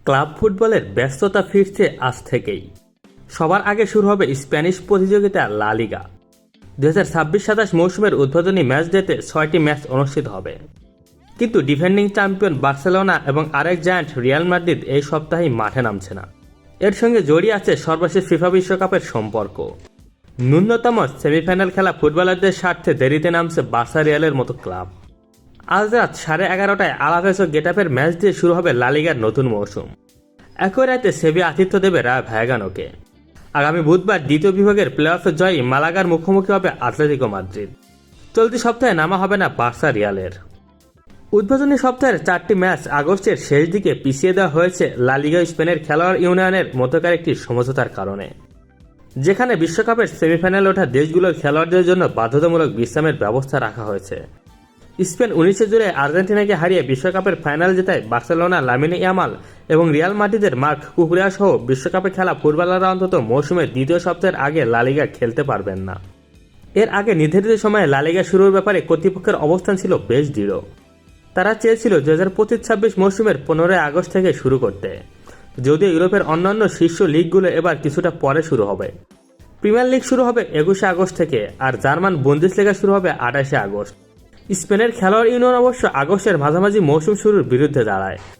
Club ফুটবলের ব্যস্ততা ফিরছে আজ থেকেই। সবার আগে শুরু হবে স্প্যানিশ প্রতিযোগিতা লা লিগা। 2026-27 মৌসুমের উদ্বোধনী ম্যাচ ডেতে 6টি ম্যাচ অনুষ্ঠিত হবে। কিন্তু ডিফেন্ডিং চ্যাম্পিয়ন বার্সেলোনা এবং আরেক জায়ান্ট রিয়াল মাদ্রিদ এই সপ্তাহেই মাঠে নামছে না। এর সঙ্গে জড়িয়ে আছে সর্বশেষ ফিফা বিশ্বকাপের সম্পর্ক। ন্যূনতম সেমিফাইনাল খেলা ফুটবলারদের স্বার্থে দেরিতে নামছে বার্সা রিয়ালের মতো ক্লাব। আজ রাত 11:30টায় আলাভেস ও গেটাফের ম্যাচ দিয়ে শুরু হবে লা লিগার নতুন মৌসুম। একই রাতে সেভিয়া আতিথ্য দেবে রায় ভায়াগানোকে। আগামী বুধবার দ্বিতীয় বিভাগের প্লে অফে জয়ী মালাগার মুখোমুখি হবে আতলেতিকো মাদ্রিদ। চলতি সপ্তাহে নামা হবে না বার্সা রিয়ালের। উদ্বোধনী সপ্তাহের 4টি ম্যাচ আগস্টের শেষ দিকে পিছিয়ে দেওয়া হয়েছে লা লিগা স্পেনের খেলোয়াড় ইউনিয়নের মধ্যকার একটি সমঝোতার কারণে, যেখানে বিশ্বকাপের সেমিফাইনালে ওঠা দেশগুলোর খেলোয়াড়দের জন্য বাধ্যতামূলক বিশ্রামের ব্যবস্থা রাখা হয়েছে। স্পেন 19 জুলাই আর্জেন্টিনাকে হারিয়ে বিশ্বকাপের ফাইনাল জেতায় বার্সেলোনা লামিনে ইয়ামাল এবং রিয়াল মাদ্রিদের মার্ক কুকুরিয়া সহ বিশ্বকাপে খেলা ফুটবলাররা অন্তত মৌসুমের দ্বিতীয় সপ্তাহের আগে লা লিগা খেলতে পারবেন না। এর আগে নির্ধারিত সময়ে লা লিগা শুরুর ব্যাপারে কর্তৃপক্ষের অবস্থান ছিল বেশ দৃঢ়। তারা চেয়েছিল 2025-26 মৌসুমের 15 আগস্ট থেকে শুরু করতে, যদিও ইউরোপের অন্যান্য শীর্ষ লিগগুলো এবার কিছুটা পরে শুরু হবে। প্রিমিয়ার লিগ শুরু হবে 21 আগস্ট থেকে, আর জার্মান বুন্দেসলিগা শুরু হবে 28 আগস্ট। স্পেনের খেলোয়াড় ইউনিয়ন অবশ্য আগস্টের মাঝামাঝি মৌসুম শুরুর বিরুদ্ধে দাঁড়ায়।